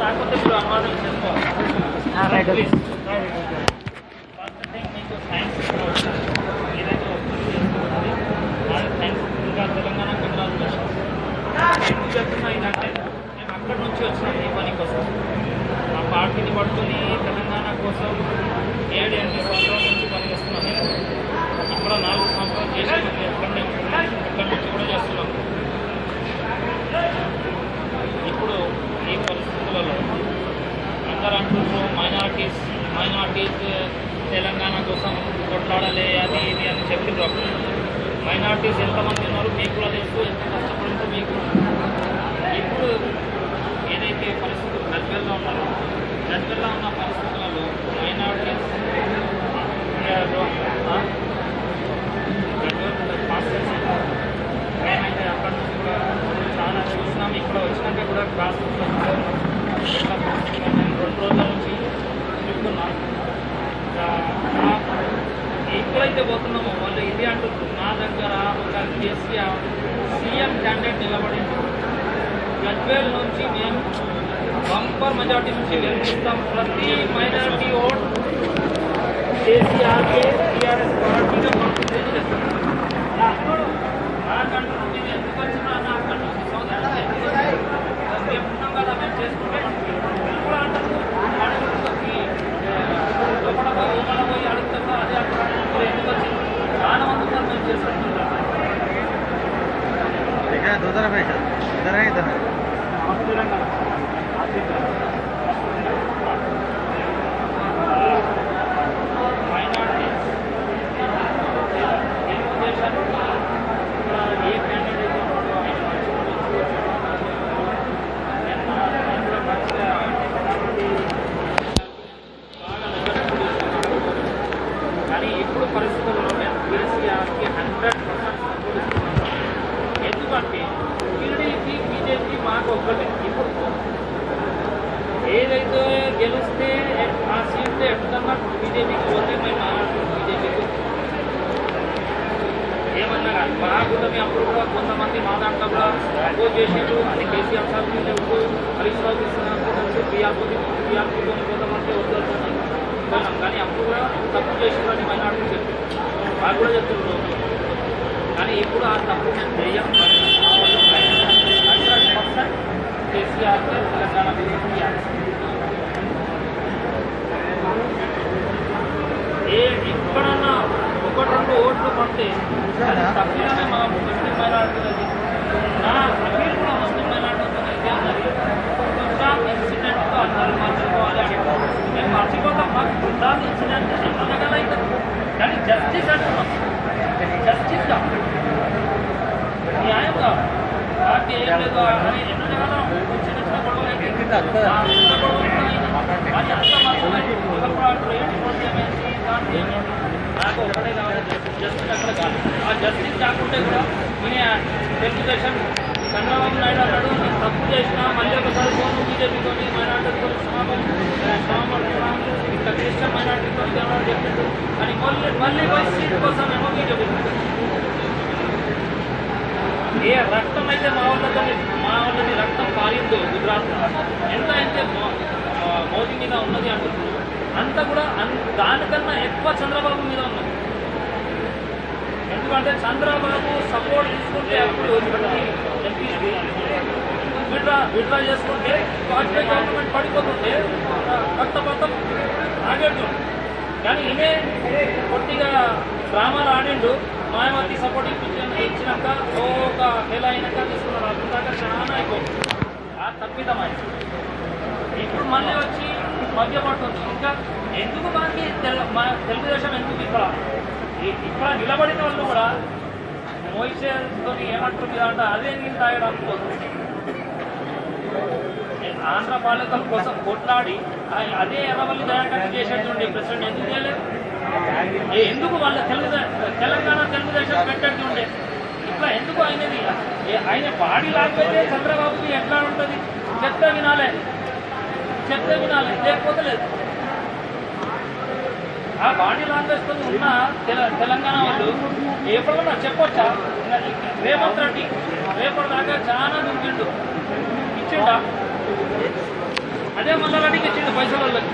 కాకపోతే మీరు అనువాదం చేసుకోవాలి. ప్లీజ్ ఫస్ట్ థింగ్ మీకు సైన్స్ ఏదైతే వస్తుంది చేసుకోవాలి. సైన్స్ ఇంకా తెలంగాణ కంగ్రాచులేషన్స్. ఎందుకు చెప్తున్నా ఏంటంటే మేము అక్కడి నుంచి వచ్చినాం ఈ పని కోసం. మా పార్టీని పట్టుకొని తెలంగాణ కోసం 7-8 సంవత్సరాల నుంచి పనిచేస్తున్నాం. నేను ఇక్కడ 4 సంవత్సరాలు చేసి ఎక్కడనే ఎక్కడి నుంచి కూడా చేస్తున్నాం. ఇప్పుడు ఈ పరిస్థితులలో అందరూ అంటున్నారు మైనార్టీస్ తెలంగాణ కోసం కొట్లాడాలి అది ఇది అని చెప్పిండ్రు. మైనార్టీస్ ఎంతమంది ఉన్నారు మీకు కూడా తెలుసు, ఎంత కష్టపడిందో మీకు. ఇప్పుడు ఏదైతే పరిస్థితులు గజ్వేల్లో ఉన్నారో గజ్వేల్లో ఉన్న పరిస్థితులలో మైనార్టీస్ మేమైతే అక్కడి నుంచి కూడా చాలా చూసినాం. ఇక్కడ వచ్చినాక కూడా క్లాస్ 2 రోజుల నుంచి చెప్తున్నాం. ఎక్కడైతే పోతున్నామో వాళ్ళు ఇది అంటున్నారు, నా దగ్గర ఒక కేసీఆర్ సీఎం క్యాండిడేట్ నిలబడింది. గజ్వేల్ నుంచి మేము బంపర్ మెజార్టీ నుంచి గెలిపిస్తాం. ప్రతి మైనారిటీ ఓట్ కేసీఆర్కే టీఆర్ఎస్ పార్టీగా పంపుతుందని చెప్తున్నాం. నాకంటూ నేను ఎందుకు వచ్చినా అక్కడి నుంచి మేము ఉన్నాం కదా మేము చేసుకుంటాం కూడా అంటారు. అడుగుకి లోపల పోయి అడుగుతాం అదే అక్కడ ఎందుకు వచ్చింది చాలా మంది ఉన్నారు మేము చేసుకుంటున్నాం. కానీ ఇప్పుడు పరిస్థితుల్లో మేము కేసీఆర్కి 100% సపోర్ట్ ఇస్తున్నాం. ఎందుకంటే టీడీపీ బీజేపీ మాకు ఒక్కటే. ఇప్పుడు ఏదైతే గెలిస్తే ఆ సీట్లు ఎక్కడన్నా బీజేపీకి పోతే మేము బీజేపీకి ఏమన్నా కానీ మాకు అప్పుడు కూడా కొంతమంది మా దాంట్లో కూడా అపోజ్ చేసేది. అది కేసీఆర్ సార్ తెలుసు, హరీష్ రావు తెలుసు, బీఆర్పీతో కొంతమంది వద్దొద్దని పోయినాం. కానీ అప్పుడు కూడా తప్పు చేసేదని మైనార్టీ చెప్పి వాళ్ళు కూడా చెప్తున్నారు. కానీ ఇప్పుడు ఆ తప్పు మేము చేయం. 100% కేసీఆర్ తెలంగాణ ఎక్కడన్నా 1-2 ఓట్లు పడితే అది తప్పిదమే మా ముస్లిం మైనార్టీలది. నా అమీర్ కూడా ముస్లిం మైనార్టీతో అయితే అన్నది గుజరాత్ ఇన్సిడెంట్తో అందరూ మర్చిపోవాలి అని మేము మర్చిపోతాం. మాకు గుజరాత్ ఇన్సిడెంట్ అనగలైతే కానీ జస్టిస్ అంటున్నాం. జస్టిస్ కావాలి, న్యాయం కావాలి. పార్టీ ఏం లేదు అని ఎన్నో జగన్ చిన్న చిన్న గొడవలు అయితే చిన్న గొడవలు కానీ అంతా మాత్రమే ఏంటి దాంట్లో నాకు ఒకటే కావాలి జస్టిస్. అక్కడ కాదు ఆ జస్టిస్ కాకుంటే కూడా ఈయన తెలుగుదేశం చంద్రబాబు నాయుడు అన్నాడు నేను తప్పు చేసినా మళ్ళీ ఒకసారి ఫోన్ బీజేపీతో మైనార్టీతో ఇంకా క్రిస్టియన్ మైనార్టీతో చెప్పిండు. కానీ మళ్ళీ పోయి సీట్ కోసం ఏమో బీజేపీ ఏ రక్తం అయితే మా వాళ్ళది రక్తం పారిందో గుజరాత్ ఎంత అయితే మోదీ మీద ఉన్నది అంటున్నారు అంతా కూడా దానికన్నా ఎక్కువ చంద్రబాబు మీద ఉన్నది. ఎందుకంటే చంద్రబాబు సపోర్ట్ తీసుకుంటే అప్పుడు విడ్రా చేసుకుంటే వాజ్పేయి గవర్నమెంట్ పడిపోతుంటే రక్తపాతం ఆగేట్టు. కానీ ఇదే కొద్దిగా డ్రామాలు ఆడిండు. మాయావతి సపోర్ట్ ఇచ్చినాక ఒక నెల అయినాక తీసుకున్నారు. అప్పుడు చాలా అయిపోతుంది ఆ తప్పిదమైంది. ఇప్పుడు మళ్ళీ వచ్చి మధ్యపడుతుంది. ఇంకా ఎందుకు మనకి తెలుగుదేశం ఎందుకు ఇక్కడ నిలబడిన వాళ్ళు కూడా మోయిసేతో ఏమంటారు మీద అంట అదే నీళ్ళు తాగడానికి పోతుంది. ఆంధ్ర పాలకుల కోసం కొట్లాడి అదే ఎర్రవల్లి దయాకర్ చేసేటువంటి ప్రెసిడెంట్ ఎందుకు చేయలేదు? ఎందుకు వాళ్ళ తెలంగాణ తెలుగుదేశం పెట్టేది ఉండే ఇట్లా ఎందుకు అయినది? ఆయన బాడీ లాంగ్వేజే చంద్రబాబుకి ఎట్లా ఉంటుంది? చెప్తే వినాలే లేకపోతే లేదు. ఆ బాడీ లాంగ్వేజ్తో ఉన్న తెలంగాణ వాళ్ళు ఎప్పుడన్నా చెప్పొచ్చా? రేవంత్ రెడ్డి రేపటి దాకా చాలా దుంకిండు ఇచ్చిండా? అదే మళ్ళీ రెడీకి ఇచ్చిండు పైసల వాళ్ళకి.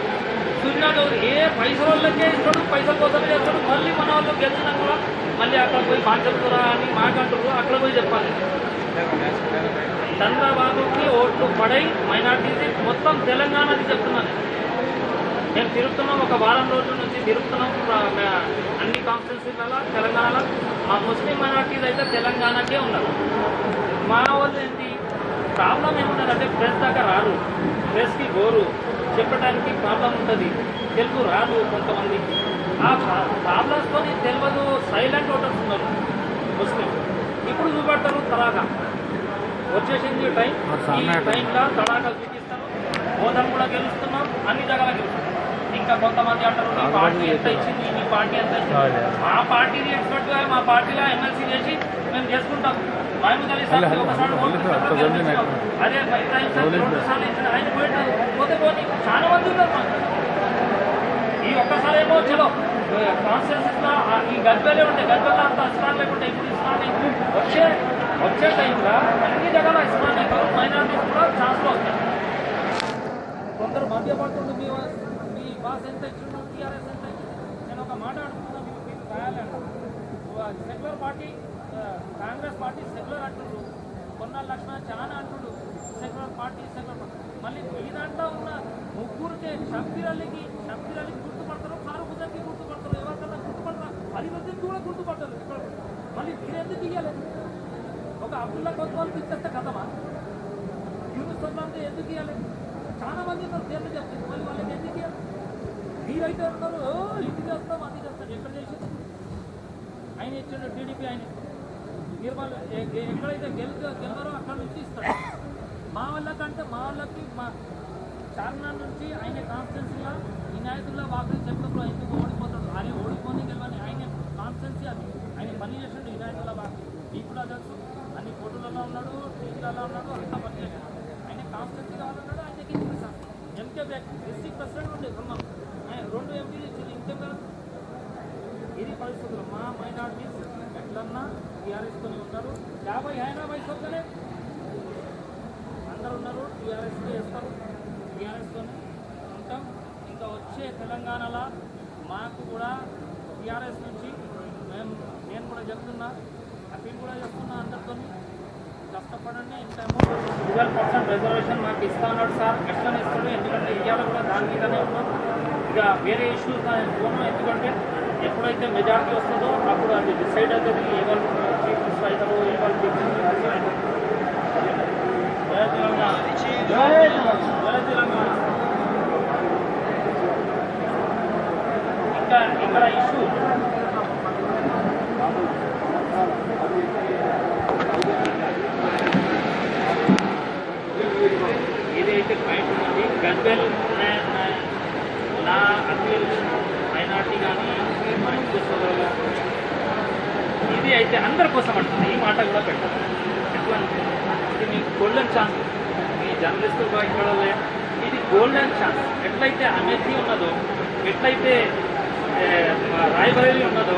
సున్నా గౌరీ ఏ పైసల వాళ్ళకే ఇస్తాడు, పైసల కోసమే చేస్తాడు. మళ్ళీ మన వాళ్ళు గెలిచినా కూడా మళ్ళీ అక్కడ పోయి మాట చెప్తారా అని మాకంటారు, అక్కడ పోయి చెప్పాలి. చంద్రబాబుకి ఓట్లు పడై మైనార్టీది మొత్తం తెలంగాణది చెప్తున్నాను. మేము తిరుగుతున్నాం, ఒక వారం రోజుల నుంచి తిరుగుతున్నాం అన్ని కాన్స్టిట్యున్సీలలో తెలంగాణలో. మా ముస్లిం మైనార్టీస్ అయితే తెలంగాణకే ఉన్నారు. మా వాళ్ళు ఏంటి ప్రాబ్లం ఏమున్నదంటే ప్రెస్ దాకా రారు, ప్రెస్కి గోరు చెప్పడానికి ప్రాబ్లం ఉంటుంది, తెలుగు రాదు కొంతమంది. ఆ ప్రాబ్లమ్స్తో తెలియదు సైలెంట్ ఓటర్స్ ఉన్నారు ముస్లిం. ఇప్పుడు చూపెడతారు తలాగా వచ్చేసింది టైం, ఈ టైంలో తలాగా చూపిస్తారు. హోదాను కూడా గెలుస్తున్నాం, అన్ని జగాల గెలుస్తున్నాం. ఇంకా కొంతమంది అంటారు ఈ పార్టీ ఎంత ఇచ్చింది, ఈ పార్టీ ఎంత ఇచ్చింది. మా పార్టీని ఎక్స్పర్ట్గా మా పార్టీలో ఎమ్మెల్సీ చేసి మేము చేసుకుంటాం. మహమూద్ అలీ సార్ ఒకసారి అదే ఇబ్రాహిం సార్ 2 సార్లు ఇచ్చిన ఆయన పోతే పోతే చాలా మంది ఉన్నారు మాకు. ఈ ఒక్కసారి ఏమో చలో కాన్స్టిట్యూన్సీస్లో ఈ గద్వేలే ఉంటాయి, గద్వేల అంత ఇస్లాం లేకుంటే ఇప్పుడు ఇస్లాం వచ్చే టైంలో అన్ని జగాల ఇస్లాం మైనారిటీస్ కూడా ఛాన్స్లో వస్తాయి. కొందరు మధ్యపడుతుంది మీ బాస్ ఎంత ఇచ్చిండు, టీఆర్ఎస్ ఎంత ఇచ్చిండు. నేను ఒక మాట అడుగుతున్నాను, మీకు రాయాలంట. Secular party Congress party secular అంటున్నారు, కొన్నాళ్ళ లక్షణ చాలా అంటుడు సెక్యులర్ పార్టీ. మళ్ళీ మీ దాంట్లో ఉన్న ముగ్గురికి షబ్బీర్ అలీకి గుర్తుపడతారు, ఫారూక్ హుసేన్కి గుర్తుపడతారు, ఎవరికన్నా గుర్తుపడతారు, 10 మందికి కూడా గుర్తుపడతారు. ఇక్కడ మళ్ళీ మీరెందుకు ఇవ్వలేదు? ఒక అబ్దుల్లా కొత్వాల్కి ఇచ్చేస్తే కథమా? యూనిస్ సల్మాన్కి ఎందుకు ఇవ్వలేదు? చాలా మంది ఉన్నారు పేర్లు చెప్తుంది, మళ్ళీ వాళ్ళకి ఎందుకు ఇవ్వాలి? మీరైతే ఉన్నారు ఇది చేస్తాం అది చేస్తాం. ఎక్కడ చేసింది ఆయన ఇచ్చాడు, టీడీపీ ఆయన నిర్మల్ ఎక్కడైతే గెలవారో అక్కడ నుంచి ఇస్తాడు. మా వాళ్ళకంటే మా వాళ్ళకి మా చార్మినార్ నుంచి ఆయన కాన్స్టిట్యున్సీలో వినాయకుల్లో వాకులు చెప్పడంలో ఎందుకు ఓడిపోతాడు? ఆయన ఓడిపోని గెలవని ఆయన కాన్స్టిట్యున్సీ అది, ఆయన పని చేసాడు వినాయకుల వాకు. మీకు కూడా తెలుసు, అన్ని ఫోటోలలో ఉన్నాడు, టీవీలలో ఉన్నాడు, అంతా పని చేశాడు. ఆయన కాన్స్టిట్యున్సీ కావాలన్నాడు, ఆయనకి ఇచ్చింది సార్. ఎంకే బ్యాక్ డిస్ట్రిక్ట్ ప్రెసిడెంట్ ఉండే ఖమ్మం, ఆయన 2 ఎంపీలు ఇచ్చింది. ఇంకేం కాదు. ఇది పరిస్థితులు. మా మైనార్టీస్ ఎట్లన్నా టీఆర్ఎస్తోనే ఉంటారు. 50 అయినా వయసు వద్దనే అందరు ఉన్నారు, టీఆర్ఎస్కి వేస్తారు, టీఆర్ఎస్తోనే ఉంటాం. ఇంకా వచ్చే తెలంగాణలో మాకు కూడా టీఆర్ఎస్ నుంచి నేను కూడా చెప్తున్నా, అప్పీల్ కూడా చెప్తున్నా అందరితో కష్టపడండి. ఇంత అమౌంట్ 12% రిజర్వేషన్ మాకు ఇస్తా ఉన్నాడు సార్. ఎట్లనే ఇస్తాడు, ఎందుకంటే ఇవాళ కూడా దాని మీదనే ఉన్నాం. ఇక వేరే ఇష్యూస్ పోను, ఎందుకంటే ఎప్పుడైతే మెజార్టీ వస్తుందో అప్పుడు అది డిసైడ్ అవుతుంది. ఎవరు చీఫ్ మినిస్టర్ అవుతారో, ఎవరు చీఫ్ మినిస్టర్ అవుతారో. జయ తెలంగాణ, జయ తెలంగాణ. ఇంకా ఇక్కడ ఇష్యూ ఏదైతే పాయింట్ ఉన్నది గద్వేల్ నా అప్పీల్ మైనార్టీ కానీ మా హిందూ సోదరులు ఇది అయితే అందరి కోసం అంటుంది. ఈ మాట కూడా పెట్టాలి. ఎట్లా ఇది మీకు గోల్డెన్ ఛాన్స్, మీ జర్నలిస్టుగా ఇక్కడ ఇది గోల్డెన్ ఛాన్స్. ఎట్లయితే అమేథీ ఉన్నదో, ఎట్లయితే రాయబరేలీ ఉన్నదో,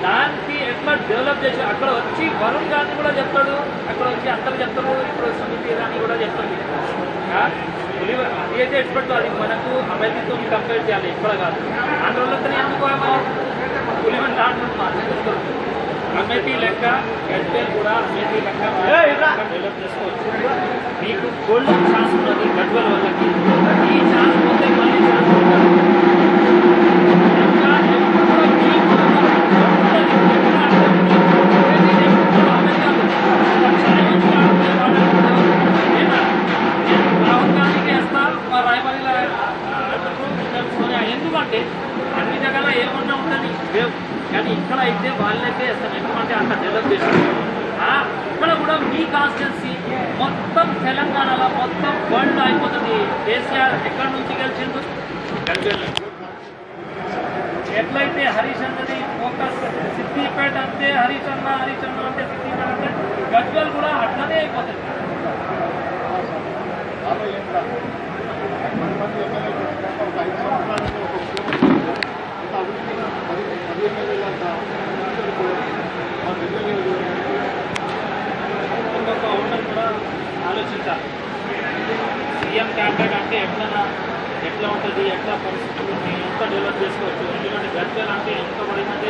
దానికి ఎట్లా డెవలప్ చేసి అక్కడ వచ్చి వరుణ్ గాంధీ కూడా చెప్తాడు, అక్కడ వచ్చి అందరు చెప్తారు, ఇప్పుడు సమితి అని కూడా చెప్తాడు. అది అయితే ఎక్స్పెక్ట్ అది మనకు అమేథీతో కంపేర్ చేయాలి, ఇక్కడ కాదు. ఆంధ్రలోనే ఎందుకు పులివన్ దాంట్లో అమేథీ లెక్క గడ్వేల్ కూడా అమేథీ లెక్క డెవలప్ చేసుకోవచ్చు. మీకు గోల్డెన్ ఛాన్స్ ఉన్నది గడ్వేల్ వాళ్ళకి. ఈ ఛాన్స్ పోతే మళ్ళీ ఛాన్స్ ఉంటుంది. ఎందుకంటే అన్ని జగాల ఏమన్నా ఉంటుంది కానీ ఇక్కడ అయితే వాళ్ళైతే వేస్తాను. ఎందుకంటే అంత డెవలప్ చేశారు. ఇక్కడ కూడా మీ కాన్స్టిట్యున్సీ మొత్తం తెలంగాణలో మొత్తం వరల్డ్ అయిపోతుంది. కేసీఆర్ ఎక్కడి నుంచి గెలిచిండు? గద్వేల్. ఎట్లయితే హరీష్ అన్నది ఫోకస్ సిద్దిపేట అంతే, హరీష్ అన్న అంటే సిద్దిపేట అంటే గద్వేల్ కూడా అట్లనే అయిపోతుంది. ఇంకొక అవుటర్ కూడా ఆలోచించాలి. సీఎం క్యాండిడేట్ అంటే ఎట్లా ఉంటుంది, ఎట్లా పరిస్థితులు ఎంత డెవలప్ చేసుకోవచ్చు. ఎందుకంటే గద్వాల అంటే ఎంత పడిందంటే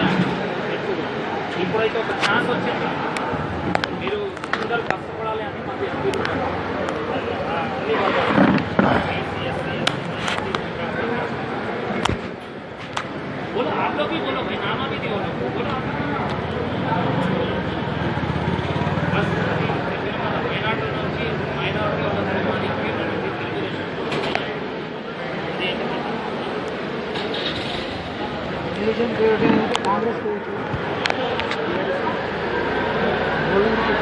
ఎక్కువ. ఇప్పుడైతే ఒక ఛాన్స్ వచ్చింది, మీరు అందరూ కష్టపడాలి అని మాకు ఎంపీలు बोलो आप लोग भी बोलो भाई, नाम भी बोलो बोलो बस మైనార్టీ నుంచి మైనార్టీ कांग्रेस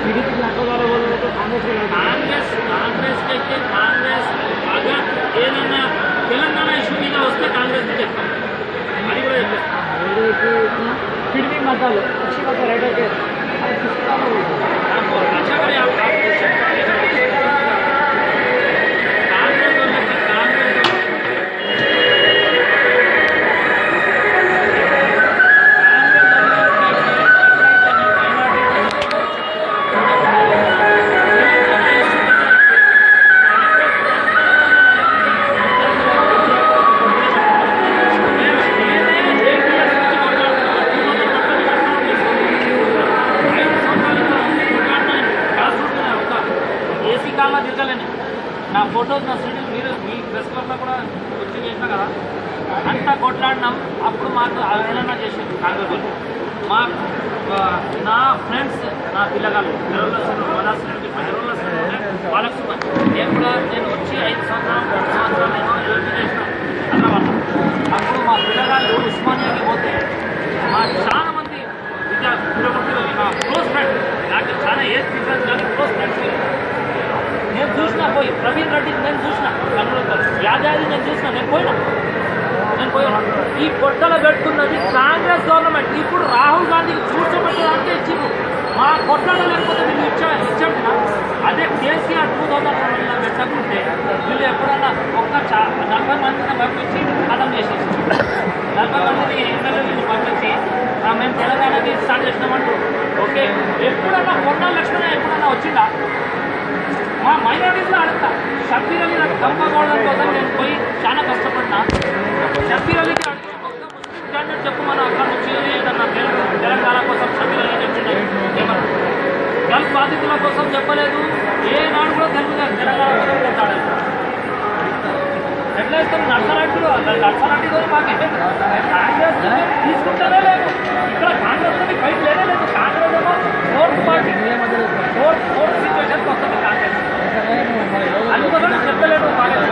टीडीपी द्वारा बोल रहे तो कांग्रेस అయితే కాంగ్రెస్ బాగా ఏదన్నా తెలంగాణ ఇష్యూ మీద వస్తే కాంగ్రెస్ చెప్తాం. అది కూడా చెప్పారు टीडीपी मताल अच्छी बात है राइट है अच्छा करें आप నా ఫోటోస్ నా స్టూడియో మీరు మీ ప్రెస్ క్లబ్లో కూడా వచ్చి చేసినా కదా, అంతా కొట్లాడినాం. అప్పుడు మాకు ఏదైనా చేసింది కాంగ్రెస్ వాళ్ళు. మా నా ఫ్రెండ్స్ నా పిల్లగాళ్ళు వాళ్ళకి నేను వచ్చి 5 సంవత్సరాలు 10 సంవత్సరాలు నేను యోజన చేసిన అన్నమాట. అప్పుడు మా పిల్లగాళ్ళు ఉస్మానియాకి పోతే మా చాలా మంది విద్యార్థులు నా క్లోజ్ ఫ్రెండ్, నాకు చాలా ఏజ్ డిఫరెన్స్ కానీ క్లోజ్ ఫ్రెండ్స్ నేను చూసిన పోయి ప్రవీణ్ రెడ్డికి నేను చూసిన కన్నులతో యాదాద్రి నేను చూసిన నేను పోయినా ఈ కొట్టలు పెట్టుకున్నది కాంగ్రెస్ గవర్నమెంట్. ఇప్పుడు రాహుల్ గాంధీకి కూర్చోబెట్టడానికి ఇచ్చింది. మా కొట్టలు లేకపోతే వీళ్ళు ఇచ్చండి. అదే కేసీఆర్ 2001లో పెట్టకుంటే వీళ్ళు ఎప్పుడన్నా ఒక్క 40 మందిని పంపించి ఖతం చేసేసి 40 మందిని ఎమ్మెల్యేలను పంపించి మేము తెలంగాణకి స్టార్ట్ చేసినామంటూ ఓకే. ఎప్పుడన్నా కొట్టాల లక్ష్మణ ఎప్పుడన్నా వచ్చిందా? మా మైనారిటీస్లో అడుగుతా. షబ్బీర్ అలీ నాకు పంపకూడడం కోసం నేను పోయి చాలా కష్టపడినా. షబ్బీర్ అలీకి అడుగుతా, ఒక్క ముస్లిం క్యాండిడేట్ చెప్పు మనం అక్కడ నుంచి ఏదన్నా తెలంగాణ కోసం షబ్బీర్ అలీ చెప్తున్నాయి. ఏమన్నా గల్ఫ్ బాధితుల కోసం చెప్పలేదు, ఏనాడు కూడా తెలంగాణ కోసం కొట్టాడలేదు. ఎట్లా ఇస్తాం? నర్సరెడ్డిలో మాకు కాంగ్రెస్ తీసుకుంటారే లేదు. ఇక్కడ కాంగ్రెస్ ఫైట్ లేనే లేదు. కాంగ్రెస్ ఏమో ఫోర్త్ పార్టీ, ఫోర్త్ సిచ్యువేషన్ వస్తుంది కాంగ్రెస్. అందుకోసం చెప్పలేదు కాంగ్రెస్